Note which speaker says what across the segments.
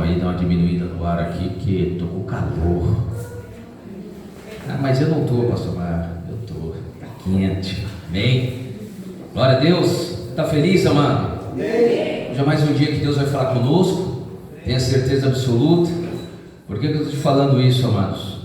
Speaker 1: Aí dá uma diminuída no ar aqui, porque estou com calor. Mas eu não estou, pastor Mar, eu estou, está quente, amém? Glória a Deus, está feliz, amado? Amém. Hoje é mais um dia que Deus vai falar conosco, tenha certeza absoluta. Por que eu estou te falando isso, amados?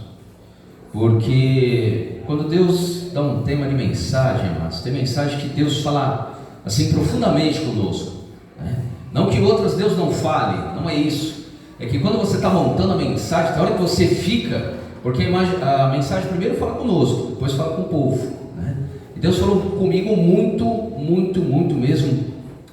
Speaker 1: Porque quando Deus dá um tema de mensagem, amados, tem mensagem que Deus fala assim profundamente conosco, né? Não que outras Deus não fale, não é isso. É que quando você está montando a mensagem, na hora que você fica, porque a mensagem primeiro fala conosco, depois fala com o povo, né? E Deus falou comigo muito mesmo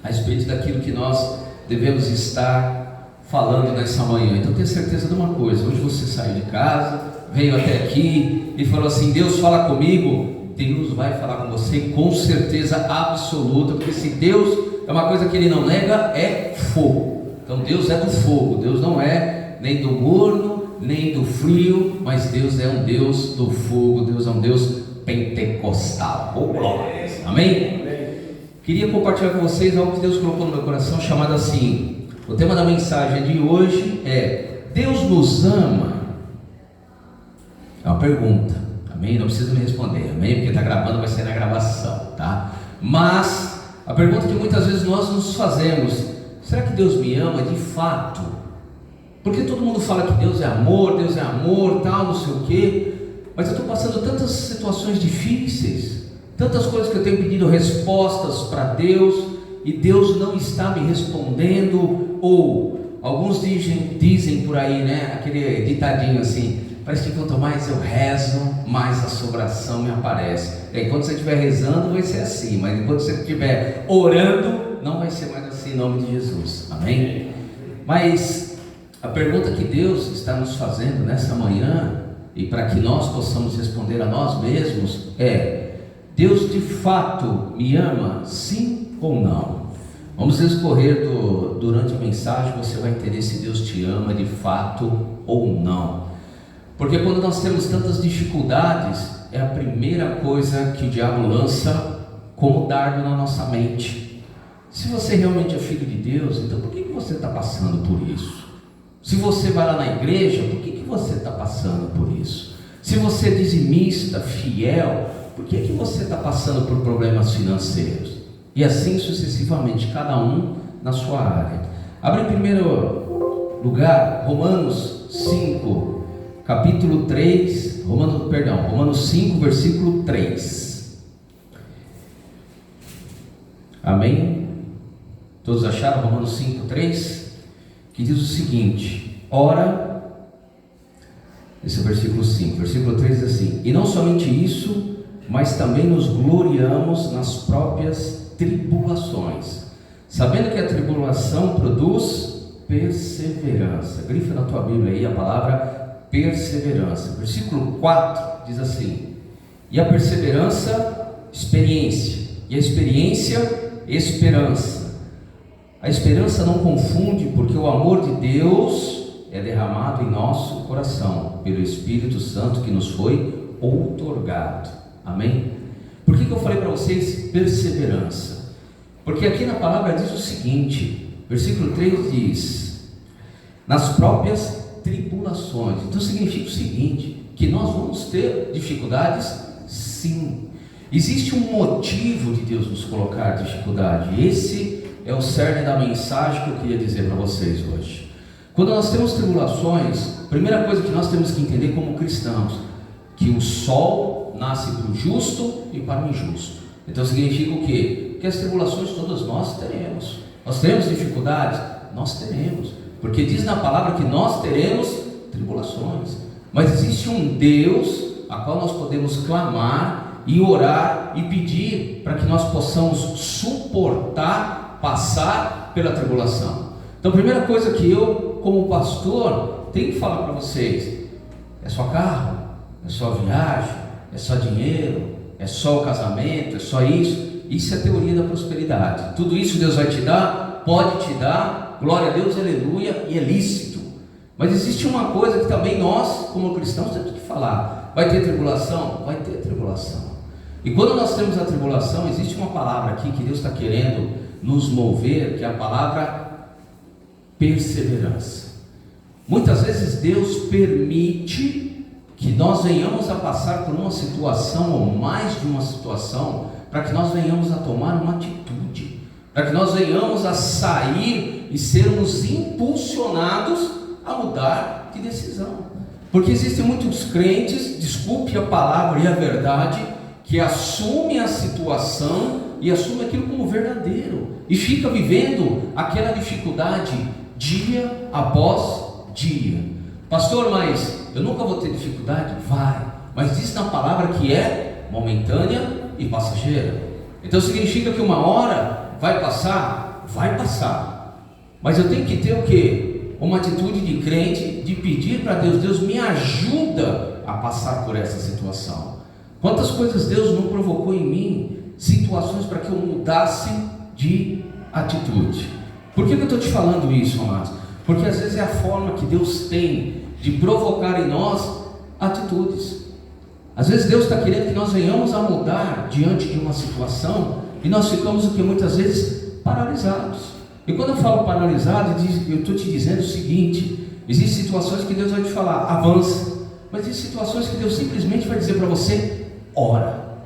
Speaker 1: a respeito daquilo que nós devemos estar falando nessa manhã. Então tenha certeza de uma coisa: hoje você saiu de casa, veio até aqui e falou assim: Deus fala comigo. Deus vai falar com você com certeza absoluta, porque se Deus é uma coisa que Ele não nega, é fogo. Então Deus é do fogo, Deus não é nem do morno, nem do frio, mas Deus é um Deus do fogo, Deus é um Deus pentecostal. Oh, glórias, amém? Queria compartilhar com vocês algo que Deus colocou no meu coração, chamado assim, o tema da mensagem de hoje é: Deus nos ama? É uma pergunta, amém? Não precisa me responder, amém? Porque está gravando, vai ser na gravação, tá? Mas a pergunta que muitas vezes nós nos fazemos: será que Deus me ama de fato? Porque todo mundo fala que Deus é amor, tal, não sei o quê, mas eu estou passando tantas situações difíceis, tantas coisas que eu tenho pedido respostas para Deus, e Deus não está me respondendo. Ou alguns dizem por aí, né, aquele ditadinho assim: parece que quanto mais eu rezo, mais a assombração me aparece. Enquanto você estiver rezando vai ser assim, mas enquanto você estiver orando, não vai ser mais assim, em nome de Jesus, amém? Mas a pergunta que Deus está nos fazendo nessa manhã, e para que nós possamos responder a nós mesmos, é: Deus de fato me ama, sim ou não? Vamos discorrer durante a mensagem, você vai entender se Deus te ama de fato ou não. Porque quando nós temos tantas dificuldades, é a primeira coisa que o diabo lança como dardo na nossa mente. Se você realmente é filho de Deus, então por que você está passando por isso? Se você vai lá na igreja, por que você está passando por isso? Se você é dizimista, fiel, por que você está passando por problemas financeiros? E assim sucessivamente, cada um na sua área. Abre em primeiro lugar Romanos 5, capítulo 3, Romanos 5, versículo 3. Amém? Todos acharam Romanos 5, 3? Que diz o seguinte: ora, esse é o versículo 5, versículo 3 diz assim: e não somente isso, mas também nos gloriamos nas próprias tribulações, sabendo que a tribulação produz perseverança. Grifa na tua Bíblia aí a palavra perseverança. Versículo 4 diz assim: e a perseverança, experiência, e a experiência, esperança. A esperança não confunde, porque o amor de Deus é derramado em nosso coração pelo Espírito Santo que nos foi outorgado. Amém? Por que eu falei para vocês perseverança? Porque aqui na palavra diz o seguinte, versículo 3 diz: nas próprias tribulações. Então significa o seguinte, que nós vamos ter dificuldades, sim. Existe um motivo de Deus nos colocar dificuldade. Esse é o cerne da mensagem que eu queria dizer para vocês hoje. Quando nós temos tribulações, a primeira coisa que nós temos que entender como cristãos, que o sol nasce para o justo e para o injusto. Então significa o quê? Que as tribulações todas nós teremos. Nós teremos dificuldades? Nós teremos, porque diz na palavra que nós teremos tribulações. Mas existe um Deus a qual nós podemos clamar e orar e pedir para que nós possamos suportar, passar pela tribulação. Então a primeira coisa que eu, como pastor, tenho que falar para vocês: é só carro? É só viagem? É só dinheiro? É só o casamento? É só isso? Isso é a teoria da prosperidade. Tudo isso Deus vai te dar? Pode te dar, glória a Deus, aleluia, e é lícito. Mas existe uma coisa que também nós, como cristãos, temos que falar: vai ter tribulação? Vai ter tribulação. E quando nós temos a tribulação, existe uma palavra aqui que Deus está querendo nos mover, que é a palavra perseverança. Muitas vezes Deus permite que nós venhamos a passar por uma situação ou mais de uma situação, para que nós venhamos a tomar uma atitude, para que nós venhamos a sair e sermos impulsionados a mudar de decisão. Porque existem muitos crentes, desculpe a palavra e a verdade, que assumem a situação e assumem aquilo como verdadeiro e fica vivendo aquela dificuldade dia após dia. Pastor, mas eu nunca vou ter dificuldade? Vai, mas diz na palavra que é momentânea e passageira. Então significa que uma hora vai passar? Vai passar, mas eu tenho que ter o quê? Uma atitude de crente, de pedir para Deus: Deus, me ajuda a passar por essa situação. Quantas coisas Deus não provocou em mim, situações para que eu mudasse de atitude. Por que eu estou te falando isso, amados? Porque às vezes é a forma que Deus tem de provocar em nós atitudes. Às vezes Deus está querendo que nós venhamos a mudar diante de uma situação, e nós ficamos o que muitas vezes paralisados. E quando eu falo paralisado, eu estou te dizendo o seguinte: existem situações que Deus vai te falar, avança, mas existem situações que Deus simplesmente vai dizer para você, ora,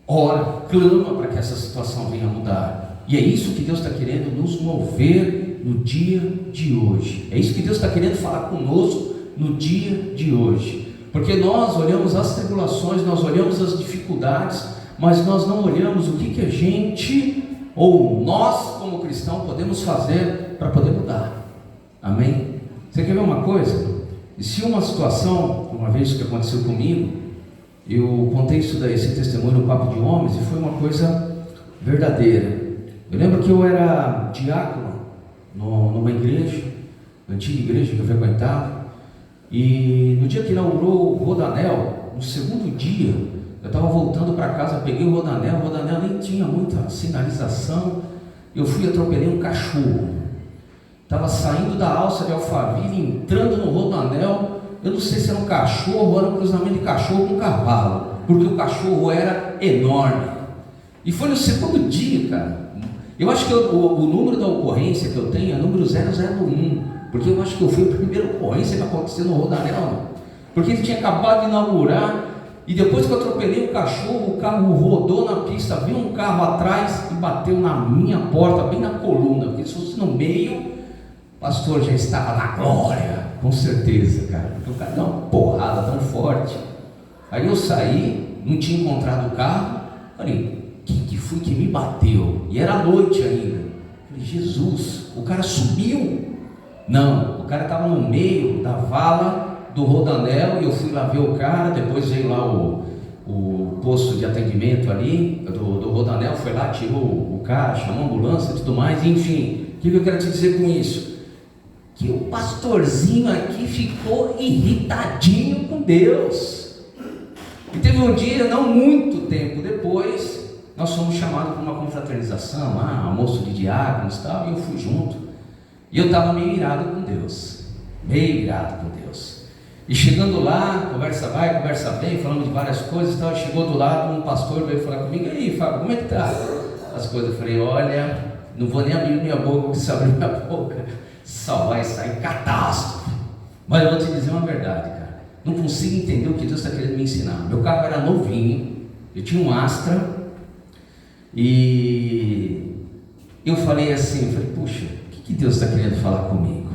Speaker 1: clama para que essa situação venha a mudar. E é isso que Deus está querendo nos mover no dia de hoje. É isso que Deus está querendo falar conosco no dia de hoje. Porque nós olhamos as tribulações, nós olhamos as dificuldades, mas nós não olhamos o que a gente, ou nós como cristão, podemos fazer para poder mudar. Amém? Você quer ver uma coisa? E se uma situação, uma vez que aconteceu comigo, eu contei esse testemunho no Papo de Homens, e foi uma coisa verdadeira. Eu lembro que eu era diácono numa igreja, antiga igreja que eu frequentava, e no dia que inaugurou o Rodanel, no segundo dia, eu estava voltando para casa, peguei o Rodanel nem tinha muita sinalização, eu fui e atropelei um cachorro. Estava saindo da alça de Alphaville, entrando no Rodanel. Eu não sei se era um cachorro ou era um cruzamento de cachorro com cavalo, porque o cachorro era enorme. E foi no segundo dia, cara. Eu acho que o número da ocorrência que eu tenho é número 001, porque eu acho que eu fui a primeira ocorrência que aconteceu no Rodanel, porque ele tinha acabado de inaugurar. E depois que eu atropelei o cachorro, o carro rodou na pista, veio um carro atrás e bateu na minha porta, bem na coluna, porque se fosse no meio, o pastor já estava na glória, com certeza, cara, porque o cara deu uma porrada tão forte. Aí eu saí, não tinha encontrado o carro, falei, quem que foi que me bateu? E era noite ainda. Falei, Jesus, o cara subiu? Não, o cara estava no meio da vala do Rodanel, e eu fui lá ver o cara. Depois veio lá o posto de atendimento ali do Rodanel, foi lá, tirou o cara, chamou a ambulância e tudo mais. Enfim, o que eu quero te dizer com isso? Que o pastorzinho aqui ficou irritadinho com Deus. E teve um dia, não muito tempo depois, nós fomos chamados para uma confraternização, almoço de diáconos e tal, e eu fui junto. E eu estava meio irado com Deus, E chegando lá, conversa vai, conversa vem, falando de várias coisas e tal. Chegou do lado, um pastor veio falar comigo, e aí, Fábio, como é que tá as coisas? Eu falei, olha, não vou nem abrir minha boca, porque se abrir minha boca, só vai sair catástrofe. Mas eu vou te dizer uma verdade, cara, não consigo entender o que Deus está querendo me ensinar. Meu carro era novinho, eu tinha um Astra, e eu falei assim, puxa, o que Deus está querendo falar comigo?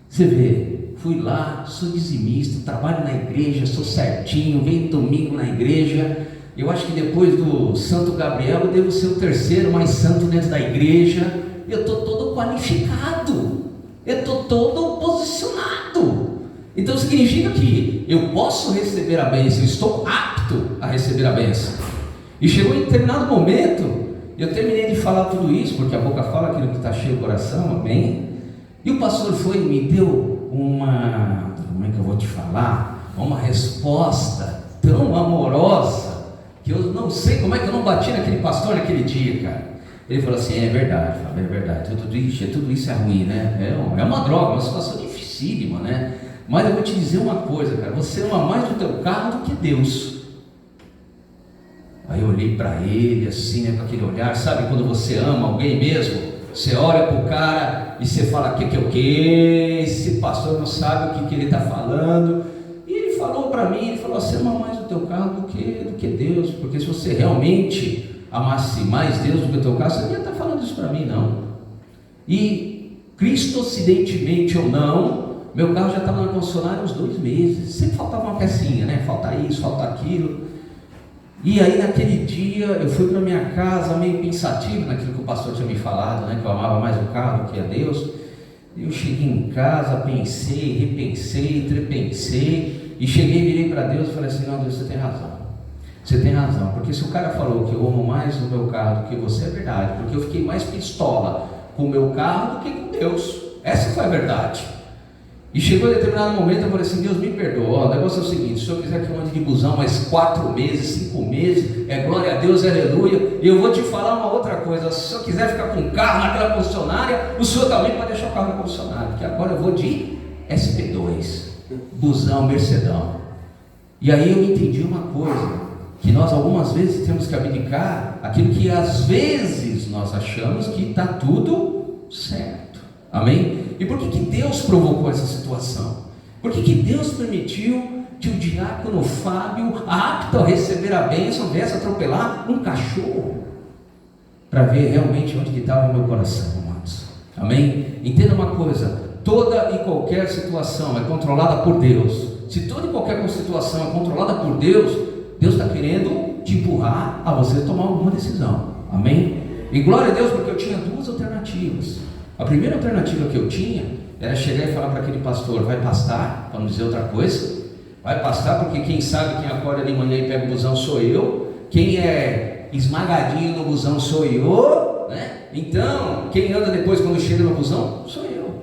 Speaker 1: Você vê, fui lá, sou dizimista, trabalho na igreja, sou certinho, venho domingo na igreja. Eu acho que depois do Santo Gabriel eu devo ser o terceiro mais santo dentro da igreja. Eu estou todo qualificado, eu estou todo posicionado. Então significa que eu posso receber a bênção, eu estou apto a receber a bênção. E chegou em determinado momento, eu terminei de falar tudo isso, porque a boca fala aquilo que está cheio do coração, amém? E o pastor foi e me deu como é que eu vou te falar? Uma resposta tão amorosa, que eu não sei como é que eu não bati naquele pastor naquele dia, cara. Ele falou assim, é verdade, Fábio, é verdade, tudo isso é ruim, né? É uma droga, uma situação dificílima, né? Mas eu vou te dizer uma coisa, cara, você ama mais o teu carro do que Deus. Aí eu olhei para ele assim, né, com aquele olhar, sabe quando você ama alguém mesmo? Você olha para o cara e você fala: que é o que? Esse pastor não sabe o que ele está falando. E ele falou para mim, ele falou: você ama mais o teu carro do que Deus, porque se você realmente amasse mais Deus do que o teu carro, você não ia estar falando isso para mim, não. E cristocidentemente ou não, meu carro já estava na concessionária há uns 2 meses, sempre faltava uma pecinha, né? Falta isso, falta aquilo. E aí naquele dia eu fui para minha casa meio pensativo naquilo que o pastor tinha me falado, né? Que eu amava mais o carro do que a Deus. Eu cheguei em casa, pensei, repensei, trepensei, e cheguei e virei para Deus e falei assim: não, Deus, você tem razão. Você tem razão, porque se o cara falou que eu amo mais o meu carro do que você, é verdade, porque eu fiquei mais pistola com o meu carro do que com Deus. Essa foi a verdade. E chegou em determinado momento, eu falei assim: Deus, me perdoa, o negócio é o seguinte, se eu quiser que eu ande de busão mais 4 meses, 5 meses, é glória a Deus, aleluia. E eu vou te falar uma outra coisa: se eu quiser ficar com o carro naquela concessionária, o senhor também pode deixar o carro na concessionária, porque agora eu vou de SP2, busão, Mercedão. E aí eu entendi uma coisa, que nós algumas vezes temos que abdicar aquilo que às vezes nós achamos que está tudo certo. Amém? E por que Deus provocou essa situação? Por que Deus permitiu que o diácono Fábio, apto a receber a bênção, viesse atropelar um cachorro? Para ver realmente onde estava o meu coração, amados. Amém? Entenda uma coisa: toda e qualquer situação é controlada por Deus. Se toda e qualquer situação é controlada por Deus, Deus está querendo te empurrar a você tomar alguma decisão. Amém? E glória a Deus, porque eu tinha 2 alternativas. A primeira alternativa que eu tinha era chegar e falar para aquele pastor: vai pastar, para não dizer outra coisa, vai pastar, porque quem sabe quem acorda de manhã e pega o busão sou eu, quem é esmagadinho no busão sou eu, né? Então, quem anda depois quando chega no busão sou eu.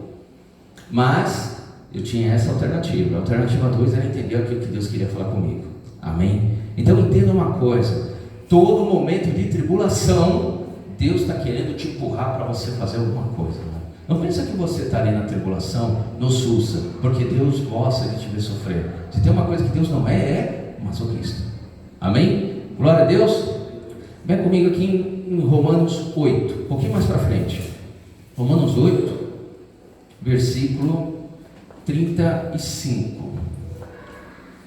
Speaker 1: Mas eu tinha essa alternativa. A alternativa 2 era entender aquilo que Deus queria falar comigo. Amém? Então entenda uma coisa: todo momento de tribulação, Deus está querendo te empurrar para você fazer alguma coisa. Não pensa que você está ali na tribulação, no sussa, porque Deus gosta de te ver sofrer. Se tem uma coisa que Deus não é masoquista. Amém? Glória a Deus. Vem comigo aqui em Romanos 8, um pouquinho mais para frente. Romanos 8, versículo 35.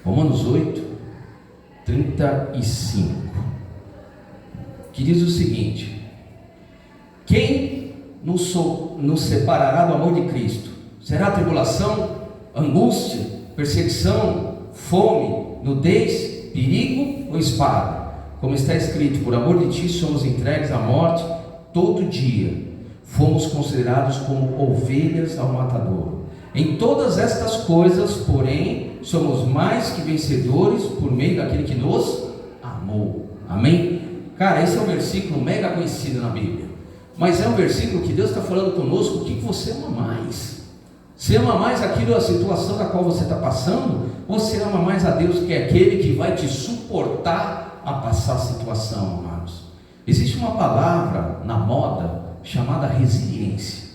Speaker 1: Romanos 8, 35. Que diz o seguinte: quem nos separará do amor de Cristo? Será tribulação, angústia, perseguição, fome, nudez, perigo ou espada? Como está escrito: por amor de ti somos entregues à morte todo dia, fomos considerados como ovelhas ao matadouro. Em todas estas coisas, porém, somos mais que vencedores por meio daquele que nos amou. Amém? Cara, esse é um versículo mega conhecido na Bíblia, mas é um versículo que Deus está falando conosco. O que você ama mais? Você ama mais aquilo, a situação da qual você está passando, ou você ama mais a Deus, que é aquele que vai te suportar a passar a situação, amados? Existe uma palavra na moda chamada resiliência,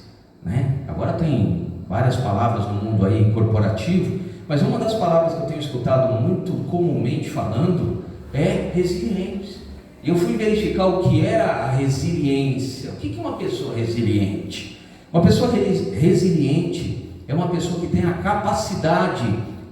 Speaker 1: né? Agora tem várias palavras no mundo aí corporativo, mas uma das palavras que eu tenho escutado muito comumente falando é resiliência. Eu fui verificar o que era a resiliência. O que é uma pessoa resiliente? Uma pessoa resiliente é uma pessoa que tem a capacidade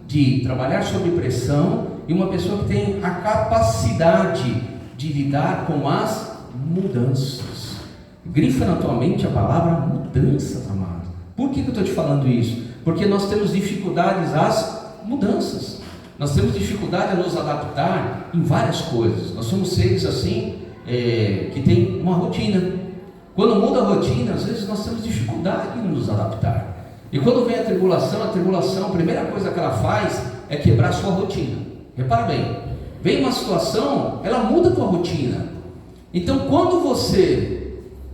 Speaker 1: de trabalhar sob pressão, e uma pessoa que tem a capacidade de lidar com as mudanças. Grifa na tua mente a palavra mudanças, amado. Por que eu estou te falando isso? Porque nós temos dificuldades às mudanças. Nós temos dificuldade a nos adaptar em várias coisas. Nós somos seres assim, que tem uma rotina. Quando muda a rotina, às vezes nós temos dificuldade em nos adaptar. E quando vem a tribulação, a primeira coisa que ela faz é quebrar a sua rotina. Repara bem, vem uma situação, ela muda a tua rotina. Então quando você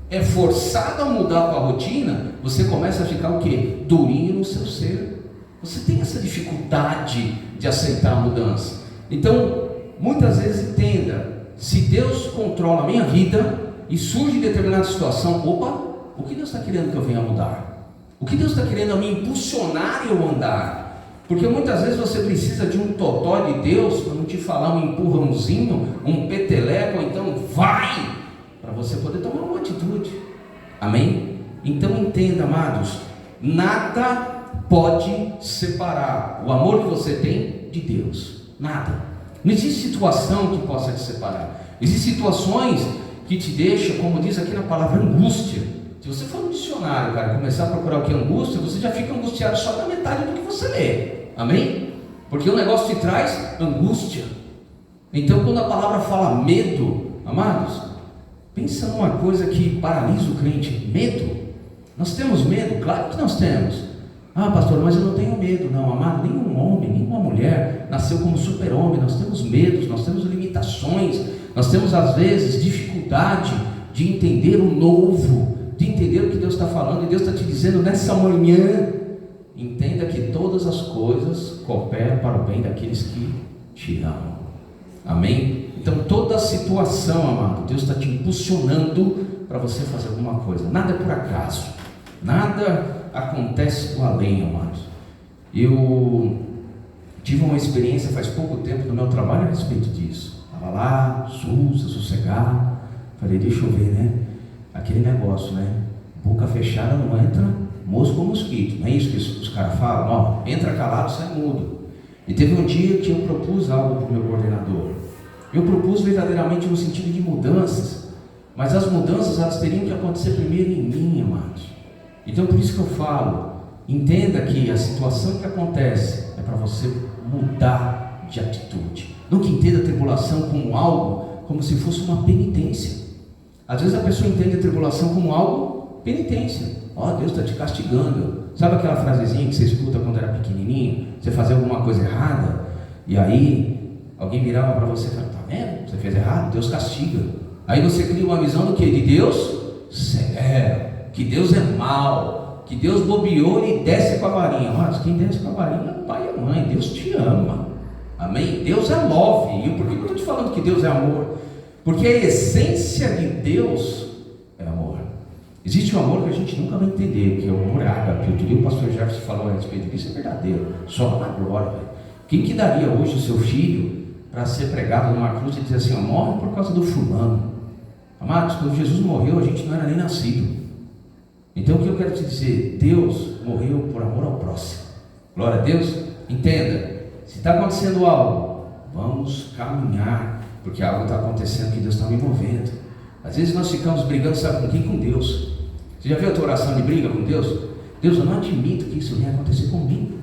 Speaker 1: é forçado a mudar a tua rotina, você começa a ficar o quê? Durinho no seu ser. Você tem essa dificuldade de aceitar a mudança. Então, muitas vezes entenda: se Deus controla a minha vida e surge determinada situação, opa, o que Deus está querendo que eu venha mudar? O que Deus está querendo me impulsionar eu andar? Porque muitas vezes você precisa de um totó de Deus, para não te falar um empurrãozinho, um peteleco, ou então vai, para você poder tomar uma atitude. Amém? Então entenda, amados, nada pode separar o amor que você tem de Deus. Nada. Não existe situação que possa te separar. Existem situações que te deixam, como diz aqui na palavra, angústia. Se você for no dicionário, cara, começar a procurar o que é angústia, você já fica angustiado só da metade do que você lê. Amém? Porque o negócio te traz angústia. Então quando a palavra fala medo, amados, pensa numa coisa que paralisa o crente. Medo. Nós temos medo? Claro que nós temos. Ah, pastor, mas eu não tenho medo. Não, amado, nenhum homem, nenhuma mulher nasceu como super-homem. Nós temos medos, nós temos limitações, nós temos às vezes dificuldade de entender o novo, de entender o que Deus está falando. E Deus está te dizendo nessa manhã: entenda que todas as coisas cooperam para o bem daqueles que te amam. Amém? Então toda situação, amado, Deus está te impulsionando para você fazer alguma coisa. Nada é por acaso, nada acontece do além, amados. Eu tive uma experiência faz pouco tempo no meu trabalho a respeito disso. Estava lá, sossegado. Falei, deixa eu ver, né? Aquele negócio, né? Boca fechada não entra mosco ou mosquito. Não é isso que os caras falam? Ó, entra calado, sai mudo. E teve um dia que eu propus algo para o meu coordenador. Eu propus verdadeiramente no sentido de mudanças, mas as mudanças elas teriam que acontecer primeiro em mim, amados. Então por isso que eu falo, entenda que a situação que acontece é para você mudar de atitude. Nunca entenda a tribulação como algo, como se fosse uma penitência. Às vezes a pessoa entende a tribulação como algo penitência. Ó, Deus está te castigando. Sabe aquela frasezinha que você escuta quando era pequenininho? Você fazia alguma coisa errada, e aí alguém virava para você e falava, tá vendo? Você fez errado, Deus castiga. Aí você cria uma visão do que? De Deus severo, que Deus é mau, que Deus bobeou e desce com a varinha. Mas quem desce com a varinha é o pai e a mãe. Deus te ama. Amém? Deus é love. E por que eu estou te falando que Deus é amor? Porque a essência de Deus é amor. Existe um amor que a gente nunca vai entender, que é o amor ágape. Outro dia o pastor Jefferson falou a respeito disso, é verdadeiro. Só na glória, velho. Quem que daria hoje o seu filho para ser pregado numa cruz e dizer assim, ó, morre por causa do fulano? Amados, quando Jesus morreu, a gente não era nem nascido. Então o que eu quero te dizer? Deus morreu por amor ao próximo. Glória a Deus. Entenda, se está acontecendo algo, vamos caminhar, porque algo está acontecendo que Deus está me movendo. Às vezes nós ficamos brigando, sabe com quem? Com Deus. Você já viu a tua oração de briga com Deus? Deus, eu não admito que isso venha acontecer comigo.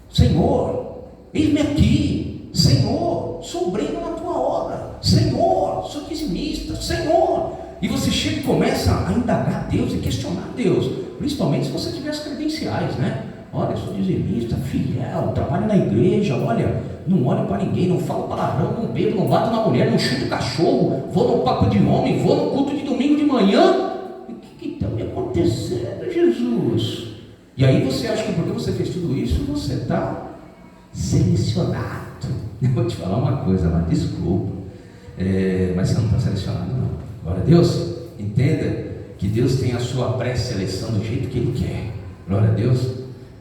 Speaker 1: Senhor, eis-me aqui. Senhor, sou obreiro na tua obra. Senhor, sou dizimista. Senhor. E você chega e começa a indagar Deus e questionar Deus, principalmente se você tiver as credenciais, né? Olha, eu sou dizimista, fiel, trabalho na igreja, olha, não olho para ninguém, não falo palavrão, não bebo, não bato na mulher, não chuto cachorro, vou no papo de homem, vou no culto de domingo de manhã. O que está me acontecendo, Jesus? E aí você acha que porque você fez tudo isso, você está selecionado. Eu vou te falar uma coisa lá, desculpa, mas você não está selecionado não. Glória a Deus. Entenda que Deus tem a sua pré-seleção do jeito que Ele quer. Glória a Deus.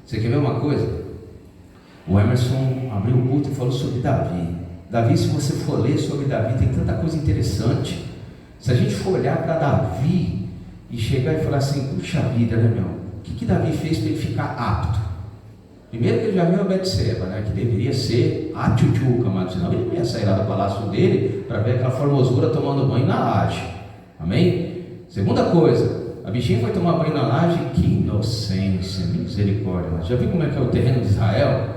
Speaker 1: Você quer ver uma coisa? O Emerson abriu o culto e falou sobre Davi. Davi, se você for ler sobre Davi, tem tanta coisa interessante. Se a gente for olhar para Davi e chegar e falar assim, puxa vida, né, meu? O que Davi fez para ele ficar apto? Primeiro que ele já viu a Betseba, né? Que deveria ser a tchutchuca, mas senão ele não ia sair lá do palácio dele para ver aquela formosura tomando banho na laje. Amém? Segunda coisa, a bichinha foi tomar banho na laje, que inocência, misericórdia. Já viu como é que é o terreno de Israel?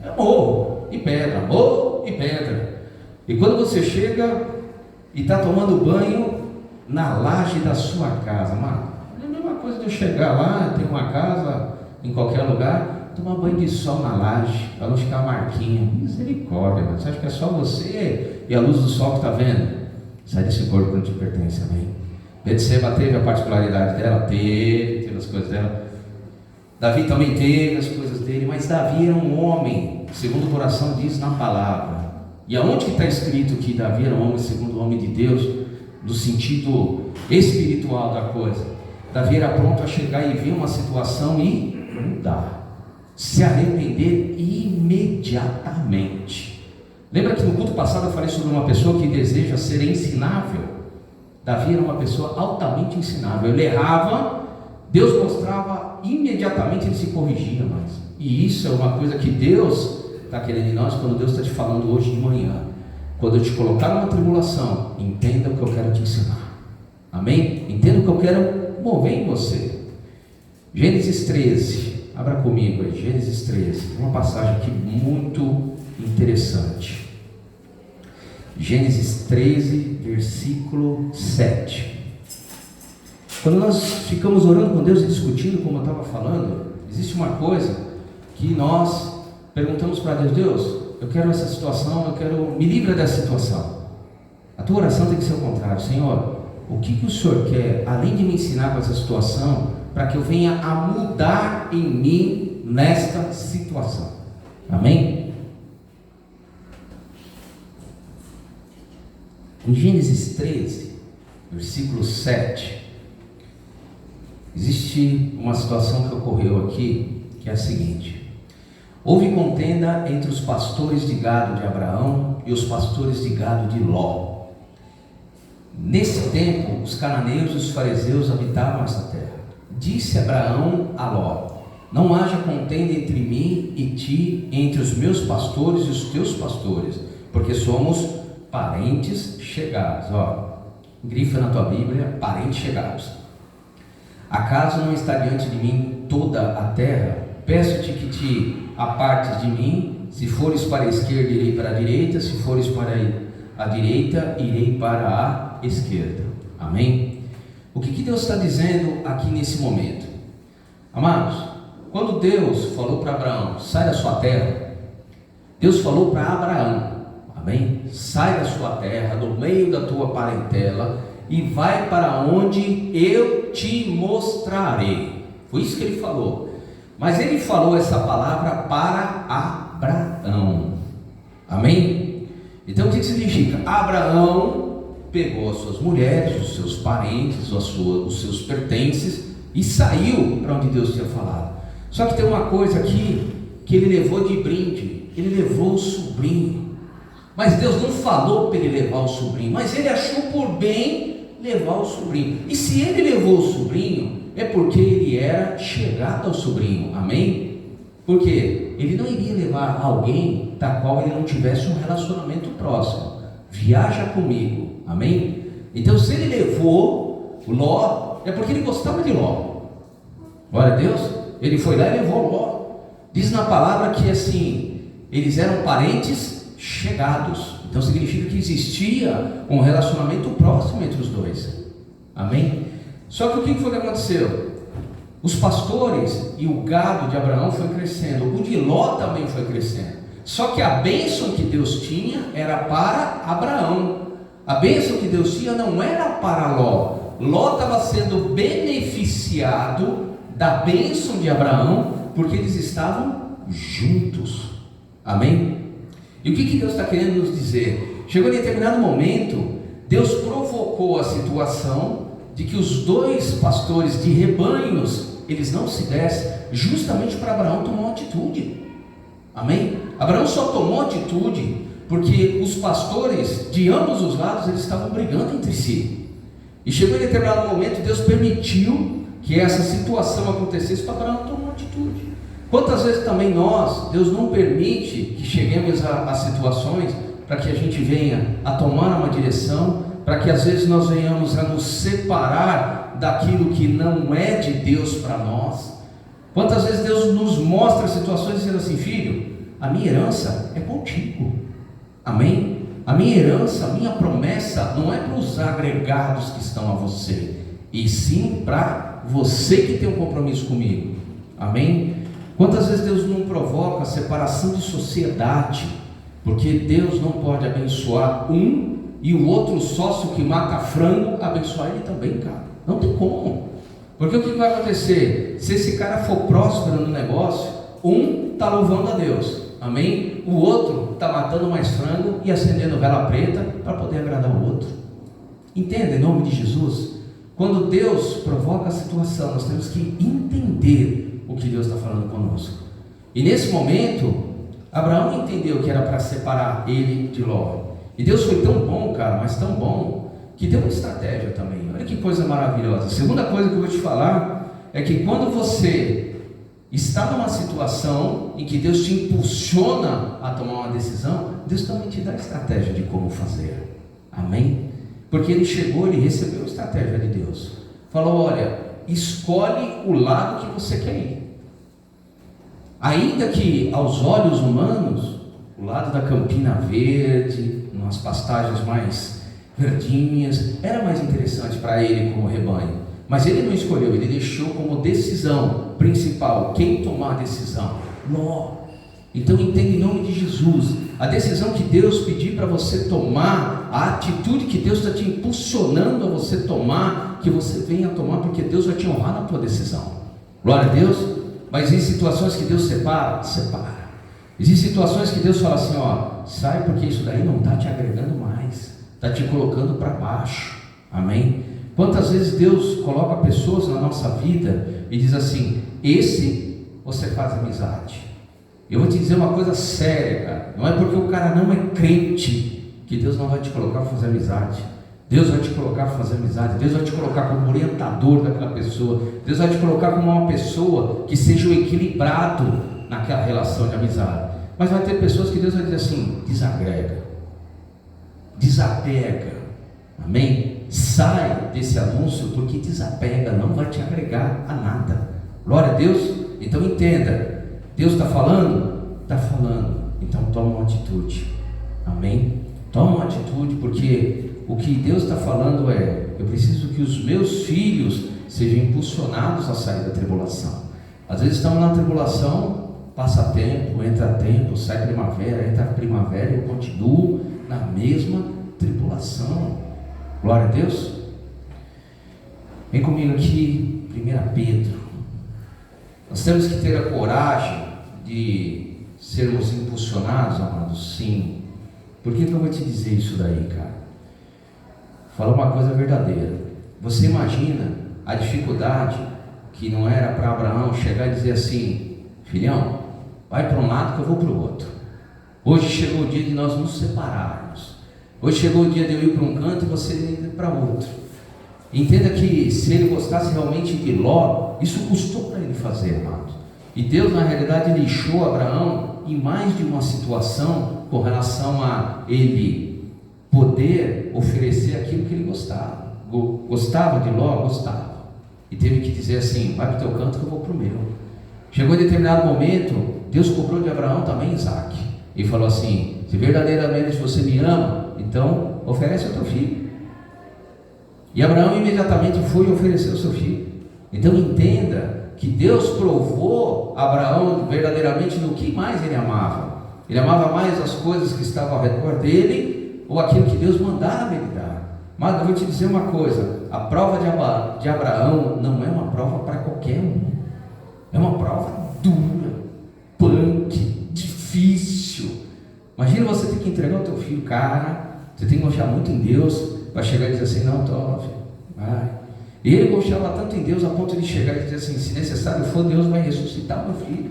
Speaker 1: É morro e pedra, morro e pedra. E quando você chega e está tomando banho na laje da sua casa, mano, é a mesma coisa de eu chegar lá, ter uma casa em qualquer lugar, tomar banho de sol na laje, para não ficar marquinha. Misericórdia, mano. Você acha que é só você e a luz do sol que está vendo? Sai desse corpo que não te pertence, amém? Betseba teve a particularidade dela, teve as coisas dela. Davi também teve as coisas dele, mas Davi era um homem, segundo o coração diz na palavra. E aonde que está escrito que Davi era um homem segundo o homem de Deus, no sentido espiritual da coisa? Davi era pronto a chegar e ver uma situação e mudar, se arrepender imediatamente. Lembra que no culto passado eu falei sobre uma pessoa que deseja ser ensinável? Davi era uma pessoa altamente ensinável. Ele errava, Deus mostrava imediatamente, ele se corrigia mais. E isso é uma coisa que Deus está querendo em nós, quando Deus está te falando hoje de manhã. Quando eu te colocar numa tribulação, entenda o que eu quero te ensinar. Amém? Entenda o que eu quero mover em você. Gênesis 13, abra comigo aí, Gênesis 13, uma passagem aqui muito interessante. Gênesis 13, versículo 7. Quando nós ficamos orando com Deus e discutindo, como eu estava falando, existe uma coisa que nós perguntamos para Deus: Deus, eu quero essa situação, me livra dessa situação. A tua oração tem que ser o contrário: Senhor, o que o Senhor quer, além de me ensinar com essa situação, para que eu venha a mudar em mim nesta situação? Amém? Em Gênesis 13, versículo 7, existe uma situação que ocorreu aqui, que é a seguinte: houve contenda entre os pastores de gado de Abraão e os pastores de gado de Ló. Nesse tempo, os cananeus e os fariseus habitavam essa terra. Disse Abraão a Ló: não haja contenda entre mim e ti, entre os meus pastores e os teus pastores, porque somos parentes chegados. Grifa na tua Bíblia, parentes chegados. Acaso não está diante de mim toda a terra? Peço-te que te apartes de mim. Se fores para a esquerda, irei para a direita. Se fores para a direita, irei para a esquerda. Amém? O que Deus está dizendo aqui nesse momento? Amados, quando Deus falou para Abraão: sai da sua terra, Deus falou para Abraão: amém? Sai da sua terra, do meio da tua parentela, e vai para onde eu te mostrarei. Foi isso que ele falou. Mas ele falou essa palavra para Abraão. Amém? Então o que significa? Abraão pegou as suas mulheres, os seus parentes, os seus pertences e saiu para onde Deus tinha falado. Só que tem uma coisa aqui que ele levou de brinde: ele levou o sobrinho. Mas Deus não falou para ele levar o sobrinho, mas ele achou por bem levar o sobrinho. E se ele levou o sobrinho, é porque ele era chegado ao sobrinho. Amém? Porque ele não iria levar alguém da qual ele não tivesse um relacionamento próximo. Viaja comigo. Amém? Então, se ele levou o Ló, é porque ele gostava de Ló. Glória a Deus. Ele foi lá e levou Ló. Diz na palavra que assim, eles eram parentes chegados. Então significa que existia um relacionamento próximo entre os dois. Amém? Só que o que foi que aconteceu? Os pastores e o gado de Abraão foi crescendo, o de Ló também foi crescendo. Só que a bênção que Deus tinha era para Abraão. A bênção que Deus tinha não era para Ló. Ló estava sendo beneficiado da bênção de Abraão, porque eles estavam juntos. Amém? E o que Deus está querendo nos dizer? Chegou em determinado momento, Deus provocou a situação de que os dois pastores de rebanhos, eles não se dessem, justamente para Abraão tomar uma atitude. Amém? Abraão só tomou atitude porque os pastores de ambos os lados, eles estavam brigando entre si. E chegou em determinado momento, Deus permitiu que essa situação acontecesse para Abraão tomar uma atitude. Quantas vezes também Deus não permite que cheguemos a situações para que a gente venha a tomar uma direção, para que às vezes nós venhamos a nos separar daquilo que não é de Deus para nós. Quantas vezes Deus nos mostra situações dizendo assim: filho, a minha herança é contigo. Amém? A minha herança, a minha promessa não é para os agregados que estão a você, e sim para você que tem um compromisso comigo. Amém? Quantas vezes Deus não provoca separação de sociedade, porque Deus não pode abençoar um e o outro sócio que mata frango abençoar ele também, cara. Não tem como. Porque o que vai acontecer? Se esse cara for próspero no negócio, um está louvando a Deus, amém? O outro está matando mais frango e acendendo vela preta para poder agradar o outro. Entenda, em nome de Jesus? Quando Deus provoca a situação, nós temos que entender o que Deus está falando conosco. E nesse momento, Abraão entendeu que era para separar ele de Ló. E Deus foi tão bom, cara, mas tão bom, que deu uma estratégia também. Olha que coisa maravilhosa. A segunda coisa que eu vou te falar é que quando você está numa situação em que Deus te impulsiona a tomar uma decisão, Deus também te dá estratégia de como fazer. Amém? Porque ele chegou, ele recebeu a estratégia de Deus. Falou: olha, escolhe o lado que você quer ir. Ainda que aos olhos humanos, o lado da Campina Verde, umas pastagens mais verdinhas, era mais interessante para ele como rebanho. Mas ele não escolheu, ele deixou como decisão principal quem tomar a decisão? Ló. Então entenda, em nome de Jesus, a decisão que Deus pedir para você tomar, a atitude que Deus está te impulsionando a você tomar, que você venha tomar, porque Deus vai te honrar na tua decisão. Glória a Deus. Mas em situações que Deus separa, separa. Existem situações que Deus fala assim: ó, sai, porque isso daí não está te agregando mais, está te colocando para baixo. Amém? Quantas vezes Deus coloca pessoas na nossa vida e diz assim: esse você faz amizade. Eu vou te dizer uma coisa séria, cara. Não é porque o cara não é crente que Deus não vai te colocar para fazer amizade. Deus vai te colocar para fazer amizade. Deus vai te colocar como orientador daquela pessoa. Deus vai te colocar como uma pessoa que seja o equilibrado naquela relação de amizade. Mas vai ter pessoas que Deus vai dizer assim: desagrega, desapega. Amém? Sai desse anúncio, porque desapega, não vai te agregar a nada. Glória a Deus. Então entenda, Deus está falando? Está falando. Então toma uma atitude. Amém? Toma uma atitude, porque o que Deus está falando é: eu preciso que os meus filhos sejam impulsionados a sair da tribulação. Às vezes estamos na tribulação, passa tempo, entra tempo, sai primavera, entra primavera, eu continuo na mesma tribulação. Glória a Deus. Vem comigo aqui, 1 Pedro. Nós temos que ter a coragem de sermos impulsionados, amados, sim. Por que eu vou te dizer isso daí, cara? Fala uma coisa verdadeira. Você imagina a dificuldade que não era para Abraão chegar e dizer assim: filhão, vai para um lado que eu vou para o outro. Hoje chegou o dia de nós nos separarmos. Hoje chegou o dia de eu ir para um canto e você ir para outro. Entenda que se ele gostasse realmente de Ló, isso custou para ele fazer, amado. E Deus, na realidade, deixou Abraão em mais de uma situação com relação a ele poder oferecer aquilo que ele gostava. Gostava de Ló? Gostava. E teve que dizer assim: vai para o teu canto que eu vou para o meu. Chegou em determinado momento, Deus cobrou de Abraão também Isaac. E falou assim: se verdadeiramente você me ama, então oferece o teu filho. E Abraão imediatamente foi e ofereceu o seu filho. Então entenda que Deus provou Abraão verdadeiramente no que mais ele amava. Ele amava mais as coisas que estavam ao redor dele, ou aquilo que Deus mandava ele dar. Mas eu vou te dizer uma coisa: a prova de Abraão não é uma prova para qualquer um. É uma prova dura, punk, difícil. Imagina você ter que entregar o teu filho, cara. Você tem que confiar muito em Deus para chegar e dizer assim: não, toma, filho, vai. E ele confiava tanto em Deus a ponto de chegar e dizer assim: se necessário for, Deus vai ressuscitar o meu filho.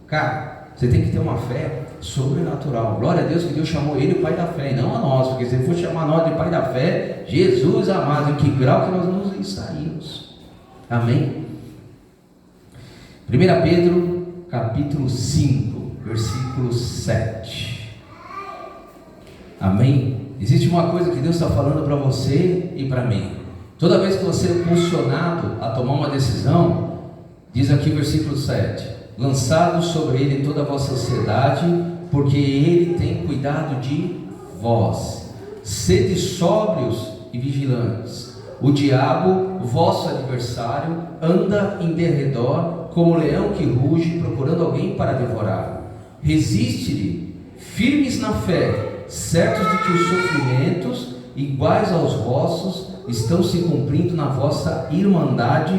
Speaker 1: Cara, você tem que ter uma fé sobrenatural. Glória a Deus que Deus chamou ele pai da fé, e não a nós, porque se ele for chamar nós de pai da fé, Jesus amado, em que grau que nós nos ensaiamos. Amém? 1 Pedro capítulo 5, versículo 7. Amém? Existe uma coisa que Deus está falando para você e para mim. Toda vez que você é impulsionado a tomar uma decisão, diz aqui o versículo 7: lançado sobre ele toda a vossa ansiedade, porque ele tem cuidado de vós. Sede sóbrios e vigilantes. O diabo, vosso adversário, anda em derredor como leão que ruge, procurando alguém para devorar. Resiste-lhe, firmes na fé, certos de que os sofrimentos iguais aos vossos estão se cumprindo na vossa irmandade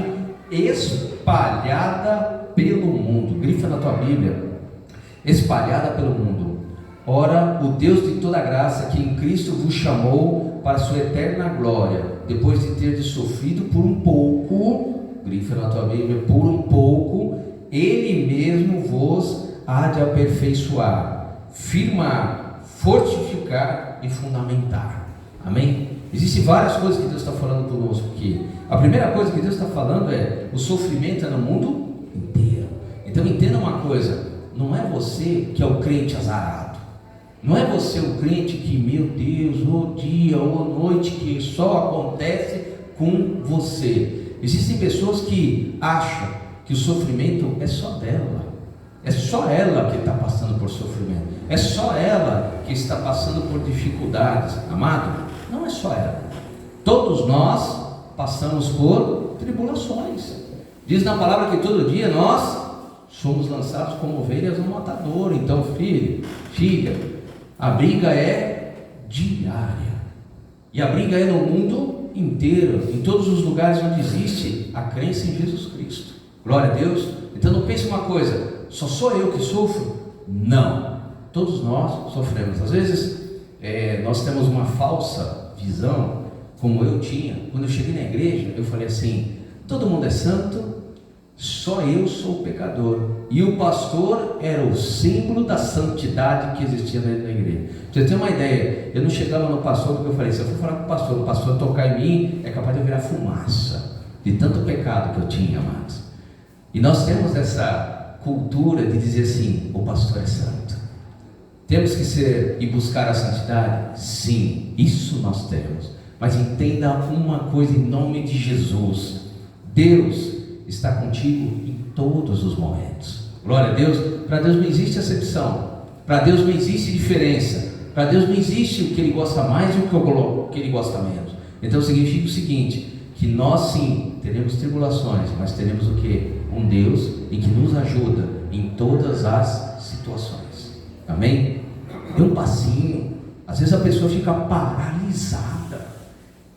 Speaker 1: espalhada pelo mundo. Grifa na tua Bíblia: espalhada pelo mundo. Ora, o Deus de toda graça, que em Cristo vos chamou para a sua eterna glória, depois de ter sofrido por um pouco, grifa na tua Bíblia, por um pouco, ele mesmo vos há de aperfeiçoar, firmar, fortificar e fundamentar. Amém? Existem várias coisas que Deus está falando conosco aqui. A primeira coisa que Deus está falando é: o sofrimento é no mundo inteiro. Então entenda uma coisa: não é você que é o crente azarado. Não é você o crente que, meu Deus, o dia ou a noite que só acontece com você. Existem pessoas que acham que o sofrimento é só dela. É só ela que está passando por sofrimento. É só ela que está passando por dificuldades. Amado, não é só ela. Todos nós passamos por tribulações. Diz na palavra que todo dia nós somos lançados como ovelhas no matadouro. Então, filho, filha, a briga é diária. E a briga é no mundo inteiro, em todos os lugares onde existe a crença em Jesus Cristo. Glória a Deus. Então não pense uma coisa: só sou eu que sofro? Não, todos nós sofremos. Às vezes nós temos uma falsa visão, como eu tinha. Quando eu cheguei na igreja, eu falei assim: todo mundo é santo, só eu sou pecador. E o pastor era o símbolo da santidade que existia dentro da igreja. Pra você ter uma ideia, eu não chegava no pastor, porque eu falei: se eu for falar com o pastor tocar em mim, é capaz de eu virar fumaça, de tanto pecado que eu tinha, amados. E nós temos essa cultura de dizer assim: o pastor é santo. Temos que ser e buscar a santidade? Sim, isso nós temos. Mas entenda uma coisa em nome de Jesus: Deus está contigo em todos os momentos. Glória a Deus. Para Deus não existe acepção, para Deus não existe diferença, para Deus não existe o que Ele gosta mais e o que Ele gosta menos. Então significa o seguinte: que nós sim teremos tribulações, mas teremos o que? Um Deus em que nos ajuda em todas as situações. Amém? Dê um passinho. Às vezes a pessoa fica paralisada.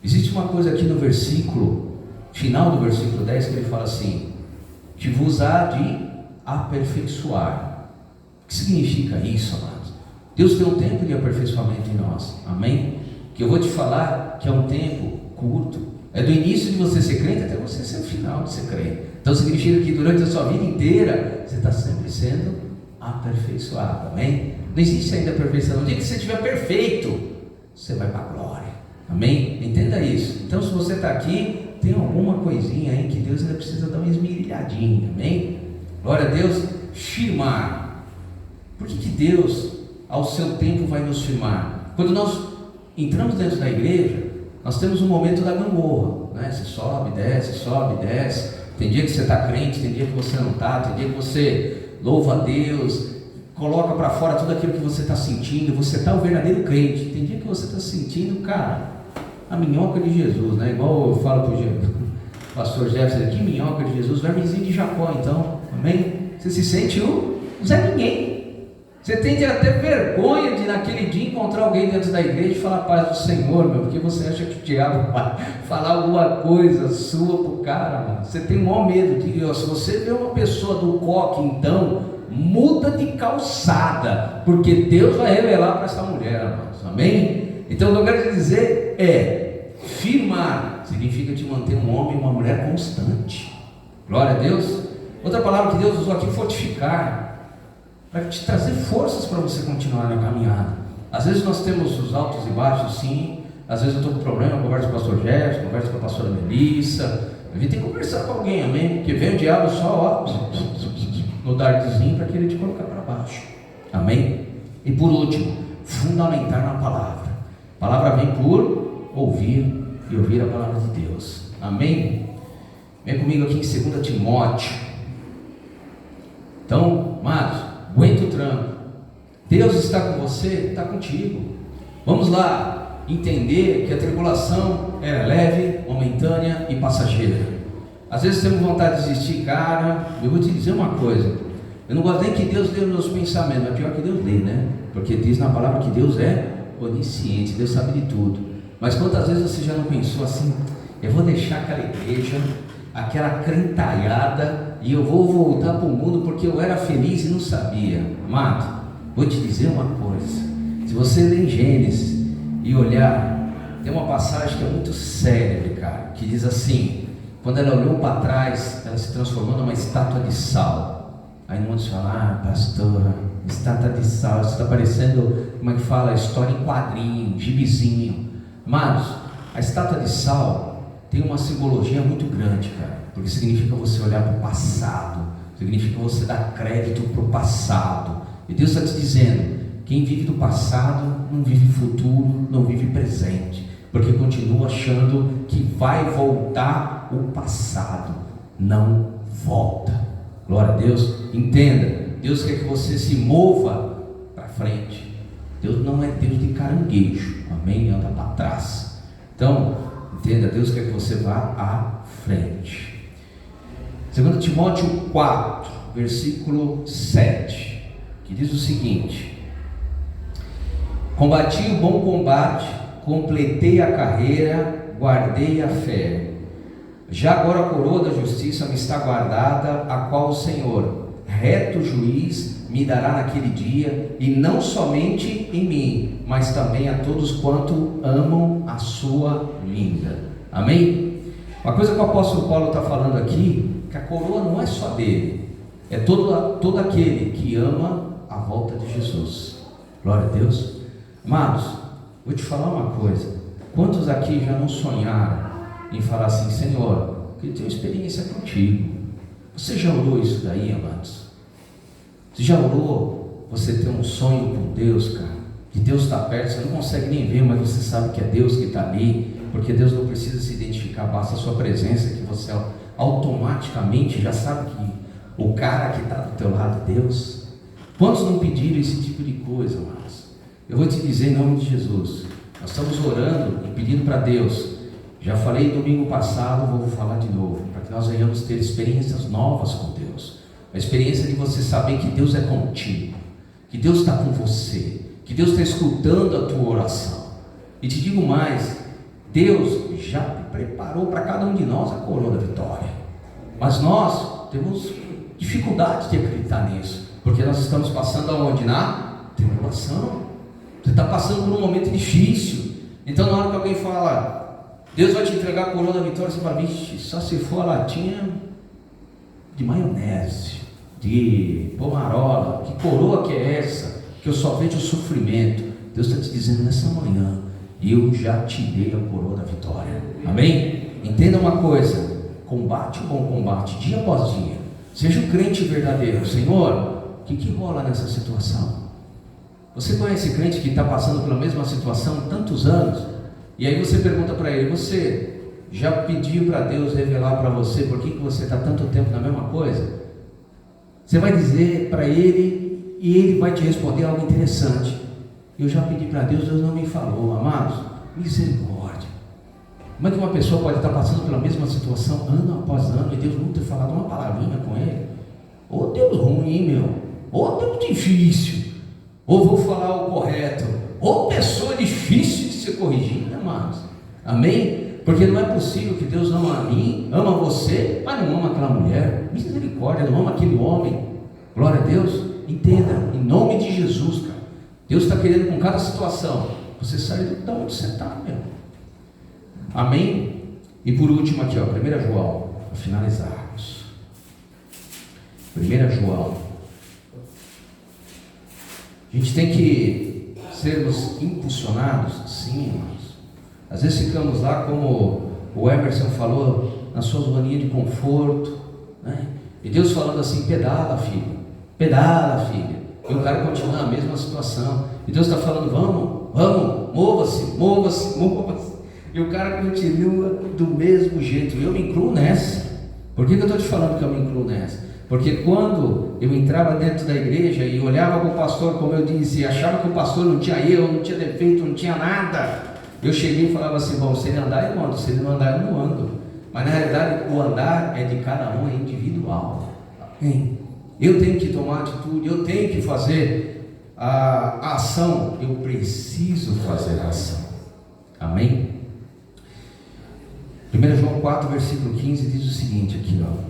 Speaker 1: Existe uma coisa aqui no versículo, final do versículo 10, que ele fala assim: que vos há de aperfeiçoar. O que significa isso, amados? Deus tem um tempo de aperfeiçoamento em nós. Amém? Que eu vou te falar que é um tempo curto. É do início de você ser crente até você ser o final de ser crente. Então significa que durante a sua vida inteira você está sempre sendo aperfeiçoado. Amém? Não existe ainda a perfeição. No dia que você estiver perfeito, você vai para a glória. Amém? Entenda isso. Então, se você está aqui, tem alguma coisinha aí que Deus ainda precisa dar uma esmerilhadinha. Amém? Glória a Deus. Firmar. Por que Deus, ao seu tempo, vai nos firmar? Quando nós entramos dentro da igreja, nós temos um momento da gangorra, né? Você sobe, desce. Tem dia que você está crente, tem dia que você não está, tem dia que você louva a Deus, coloca para fora tudo aquilo que você está sentindo. Você está o verdadeiro crente. Tem dia que você está sentindo, cara, a minhoca de Jesus, né? Igual eu falo para o pastor Jefferson, que minhoca de Jesus, vermezinho de Jacó. Então, amém? Você se sente o Zé Ninguém. Você tem até vergonha de naquele dia encontrar alguém dentro da igreja e falar: paz do Senhor, meu, porque você acha que o diabo vai falar alguma coisa sua pro cara, mano. Você tem o maior medo de, se você vê uma pessoa do coque, então muda de calçada, porque Deus vai revelar para essa mulher, amados. Amém? Então o que eu quero dizer é: firmar significa te manter um homem e uma mulher constante. Glória a Deus. Outra palavra que Deus usou aqui: fortificar, para te trazer forças para você continuar na caminhada. Às vezes nós temos os altos e baixos, sim. Às vezes eu estou com problema, eu converso com o pastor Jefferson, converso com a pastora Melissa. A gente tem que conversar com alguém, amém? Porque vem o diabo só, no dardozinho para querer te colocar para baixo. Amém? E por último, fundamentar na palavra. A palavra vem por ouvir e ouvir a palavra de Deus. Amém? Vem comigo aqui em 2 Timóteo. Então, amados, aguenta o tranco. Deus está com você, está contigo. Vamos lá entender que a tribulação é leve, momentânea e passageira. Às vezes temos vontade de desistir, cara. Eu vou te dizer uma coisa: eu não gosto nem que Deus lê os meus pensamentos, mas pior que Deus lê, né? Porque diz na palavra que Deus é onisciente, Deus sabe de tudo. Mas quantas vezes você já não pensou assim: eu vou deixar aquela igreja, aquela crentalhada, e eu vou voltar para o mundo porque eu era feliz e não sabia? Amado, vou te dizer uma coisa: se você ler em Gênesis e olhar, tem uma passagem que é muito séria, cara, que diz assim: quando ela olhou para trás, ela se transformou numa estátua de sal. Aí muitos falam: ah, pastor, estátua de sal, isso está parecendo, como é que fala, história em quadrinho, gibizinho. Amados, a estátua de sal tem uma simbologia muito grande, cara, porque significa você olhar para o passado, significa você dar crédito para o passado. E Deus está te dizendo: quem vive do passado não vive futuro, não vive presente, porque continua achando que vai voltar o passado. Não volta. Glória a Deus. Entenda, Deus quer que você se mova para frente. Deus não é Deus de caranguejo, amém? Anda para trás. Então, entenda, Deus quer que você vá à frente. 2 Timóteo 4, versículo 7, que diz o seguinte: combati o bom combate, completei a carreira, guardei a fé. Já agora a coroa da justiça me está guardada, a qual o Senhor, reto juiz, me dará naquele dia, e não somente em mim, mas também a todos quanto amam a sua vinda. Amém? Uma coisa que o apóstolo Paulo está falando aqui, que a coroa não é só dele, é todo aquele que ama a volta de Jesus. Glória a Deus. Amados, vou te falar uma coisa: quantos aqui já não sonharam em falar assim: Senhor, eu tenho experiência contigo? Você já orou isso daí, amados? Você já orou você ter um sonho com Deus, cara? Que Deus está perto, você não consegue nem ver, mas você sabe que é Deus que está ali, porque Deus não precisa se identificar, basta a sua presença, que você automaticamente já sabe que o cara que está do teu lado é Deus. Quantos não pediram esse tipo de coisa, amados? Eu vou te dizer em nome de Jesus, nós estamos orando e pedindo para Deus. Já falei domingo passado, vou falar de novo, para que nós venhamos ter experiências novas com Deus. A experiência de você saber que Deus é contigo, que Deus está com você, que Deus está escutando a tua oração. E te digo mais, Deus já preparou para cada um de nós a coroa da vitória. Mas nós temos dificuldade de acreditar nisso, porque nós estamos passando aonde? Na tribulação. Você está passando por um momento difícil. Então na hora que alguém fala, Deus vai te entregar a coroa da vitória, você fala: vixe, só se for a latinha de maionese, de pomarola, que coroa que é essa? Que eu só vejo o sofrimento. Deus está te dizendo nessa manhã: eu já te dei a coroa da vitória. Amém? Entenda uma coisa: combate o bom combate, dia após dia. Seja um crente verdadeiro. Senhor, o que rola nessa situação? Você conhece crente que está passando pela mesma situação há tantos anos? E aí você pergunta para ele: você já pediu para Deus revelar para você por que você está tanto tempo na mesma coisa? Você vai dizer para ele e ele vai te responder algo interessante: eu já pedi para Deus, Deus não me falou. Amados, misericórdia. Como é que uma pessoa pode estar passando pela mesma situação ano após ano e Deus não ter falado uma palavrinha com ele? Ô Deus ruim, meu. Ô Deus difícil. Ou vou falar o correto. Ô pessoa difícil de ser corrigida, amados. Amém? Porque não é possível que Deus ama a mim, ama você, mas não ama aquela mulher. Misericórdia, não ama aquele homem. Glória a Deus. Entenda, em nome de Jesus, cara. Deus está querendo com cada situação você sair de onde você está, meu. Amém? E por último aqui, ó, 1 João, para finalizarmos. 1 João. A gente tem que sermos impulsionados, sim, irmãos. Às vezes ficamos lá, como o Emerson falou, na sua zoninha de conforto, né? E Deus falando assim: pedala, filho, pedala, filha. E o cara continua na mesma situação. E Deus está falando: vamos, mova-se, mova-se, mova-se. E o cara continua do mesmo jeito. E eu me incluo nessa. Por que eu estou te falando que eu me incluo nessa? Porque quando eu entrava dentro da igreja e olhava para o pastor, como eu disse, e achava que o pastor não tinha erro, não tinha defeito, não tinha nada, eu cheguei e falava assim: bom, se ele andar eu ando, se ele não andar eu não ando. Mas na realidade o andar é de cada um, é individual. Amém? Eu tenho que tomar atitude, eu tenho que fazer a ação, eu preciso fazer a ação. Amém? 1 João 4, versículo 15 diz o seguinte aqui, ó: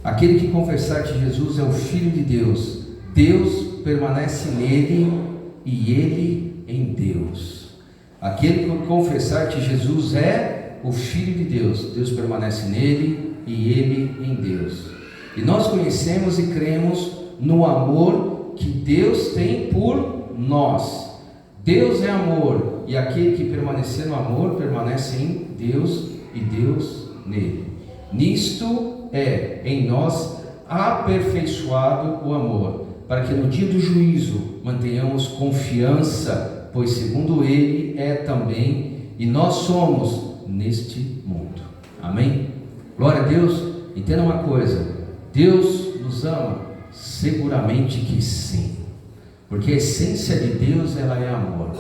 Speaker 1: aquele que confessar que Jesus é o Filho de Deus, Deus permanece nele e ele em Deus. Aquele que confessar que Jesus é o Filho de Deus, Deus permanece nele e ele em Deus. E nós conhecemos e cremos no amor que Deus tem por nós. Deus é amor, e aquele que permanecer no amor, permanece em Deus e Deus nele. Nisto é em nós aperfeiçoado o amor, para que no dia do juízo mantenhamos confiança, pois segundo ele é também, e nós somos neste mundo. Amém? Glória a Deus. Entenda uma coisa, Deus nos ama? Seguramente que sim, porque a essência de Deus, ela é amor.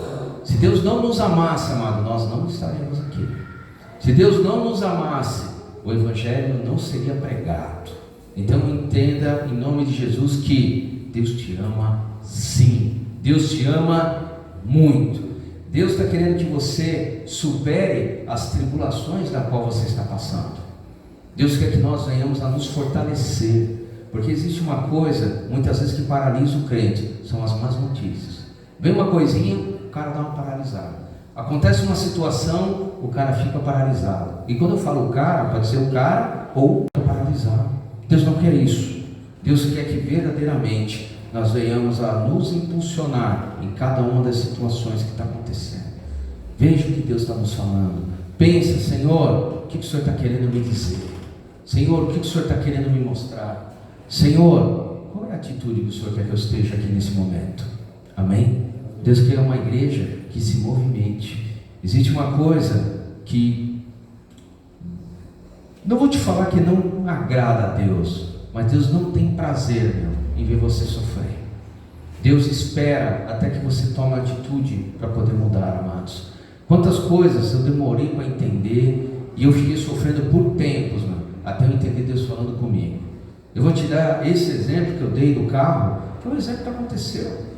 Speaker 1: Se Deus não nos amasse, amado, nós não estaríamos aqui. Se Deus não nos amasse, o Evangelho não seria pregado. Então entenda em nome de Jesus que Deus te ama sim, Deus te ama muito. Deus está querendo que você supere as tribulações da qual você está passando. Deus quer que nós venhamos a nos fortalecer, porque existe uma coisa muitas vezes que paralisa o crente, são as más notícias. Vem uma coisinha, o cara dá uma paralisada. Acontece uma situação, o cara fica paralisado. E quando eu falo o cara, pode ser o cara ou paralisado. Deus não quer isso. Deus quer que verdadeiramente nós venhamos a nos impulsionar em cada uma das situações que está acontecendo. Veja o que Deus está nos falando. Pensa, Senhor, o que o Senhor está querendo me dizer? Senhor, o que o Senhor está querendo me mostrar? Senhor, qual é a atitude que o Senhor quer que eu esteja aqui nesse momento? Amém? Deus quer uma igreja que se movimente. Existe uma coisa que não vou te falar que não agrada a Deus, mas Deus não tem prazer, meu, em ver você sofrer. Deus espera até que você tome atitude para poder mudar, amados. Quantas coisas eu demorei para entender e eu fiquei sofrendo por tempos, meu, até eu entender Deus falando comigo. Eu vou te dar esse exemplo que eu dei do carro, foi um exemplo que aconteceu.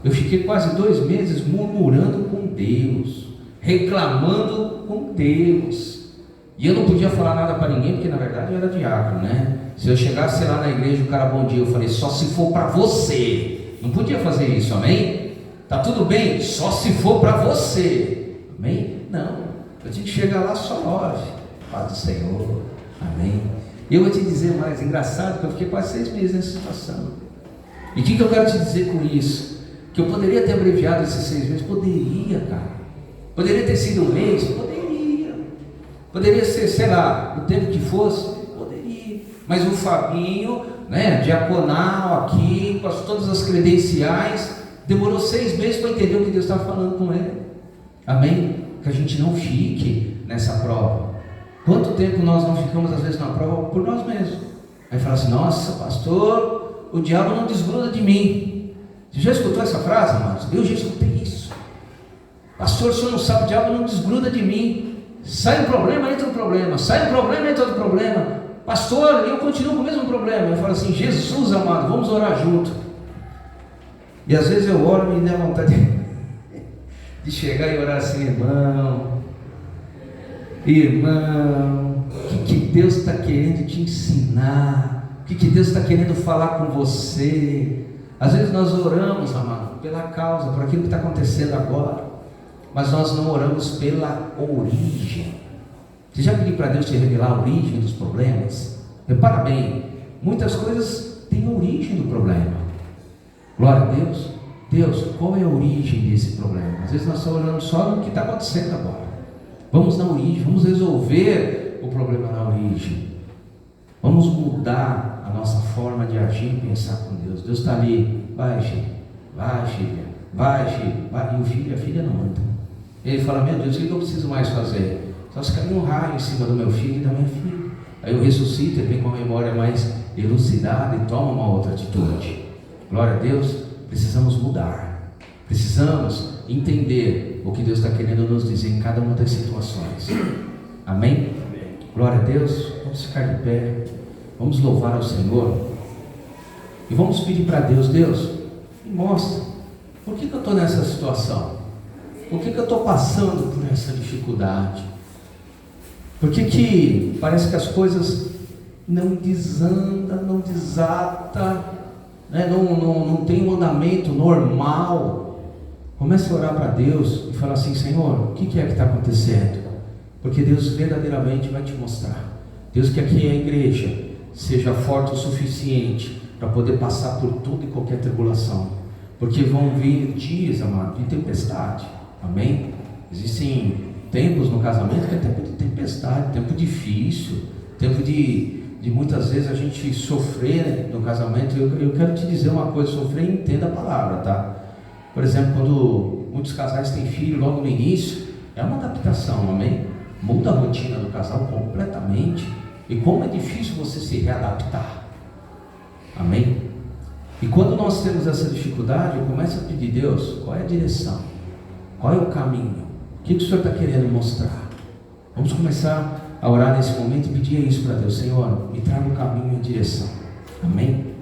Speaker 1: Eu fiquei quase 2 meses murmurando com Deus, reclamando com Deus, e eu não podia falar nada para ninguém, porque na verdade eu era diácono, né? Se eu chegasse lá na igreja, o cara, bom dia, eu falei, só se for para você. Não podia fazer isso, amém? Tá tudo bem, só se for para você, amém? Não, eu tinha que chegar lá só 9, paz do Senhor, amém? E eu vou te dizer mais, engraçado, que eu fiquei quase 6 meses nessa situação. E o que eu quero te dizer com isso? Que eu poderia ter abreviado esses 6 meses, poderia, cara. Poderia ter sido 1 mês, poderia. Poderia ser, sei lá, o tempo que fosse, poderia. Mas o Fabinho, né, diaconal aqui, com todas as credenciais, demorou 6 meses para entender o que Deus estava falando com ele. Amém? Que a gente não fique nessa prova. Quanto tempo nós não ficamos às vezes na prova por nós mesmos? Aí fala assim, nossa pastor, o diabo não desgruda de mim. Você já escutou essa frase, amados? Eu já escutei isso. Pastor, o senhor não sabe, o diabo não desgruda de mim. Sai um problema, entra um problema. Sai um problema, entra outro problema. Pastor, eu continuo com o mesmo problema. Eu falo assim, Jesus amado, vamos orar junto. E às vezes eu oro e me dá vontade de chegar e orar assim, irmão, o que Deus está querendo te ensinar? O que Deus está querendo falar com você? Às vezes nós oramos, amado, pela causa, por aquilo que está acontecendo agora, mas nós não oramos pela origem. Você já pediu para Deus te revelar a origem dos problemas? Repara bem, muitas coisas têm origem do problema. Glória a Deus. Deus, qual é a origem desse problema? Às vezes nós estamos olhando só no que está acontecendo agora. Vamos na origem, vamos resolver o problema na origem. Vamos mudar a nossa forma de agir e pensar com Deus. Deus está ali, vai filha, vai filha, vai filha, vai. E o filho e a filha não anda. Ele fala, meu Deus, o que eu preciso mais fazer? Só se cair um raio em cima do meu filho e da minha filha. Aí eu ressuscito, ele vem com a memória mais elucidada e toma uma outra atitude. Glória a Deus, precisamos mudar. Precisamos entender o que Deus está querendo nos dizer em cada uma das situações. Amém? Glória a Deus. Vamos ficar de pé. Vamos louvar ao Senhor. E vamos pedir para Deus, Deus, me mostra. Por que eu estou nessa situação? Por que eu estou passando por essa dificuldade? Por que parece que as coisas não desandam, não desatam, né? não tem um andamento normal? Comece a orar para Deus e falar assim, Senhor, o que é que está acontecendo? Porque Deus verdadeiramente vai te mostrar. Deus quer que a igreja seja forte o suficiente para poder passar por toda e qualquer tribulação. Porque vão vir dias, amado, de tempestade. Amém? Existem tempos no casamento que é tempo de tempestade, tempo difícil, tempo de muitas vezes a gente sofrer no casamento. Eu quero te dizer uma coisa: sofrer, entenda a palavra, tá? Por exemplo, quando muitos casais têm filho logo no início, é uma adaptação, amém? Muda a rotina do casal completamente. E como é difícil você se readaptar, amém? E quando nós temos essa dificuldade, eu começo a pedir: Deus, qual é a direção? Qual é o caminho? O que o Senhor está querendo mostrar? Vamos começar a orar nesse momento e pedir isso para Deus: Senhor, me traga o caminho e a direção, amém?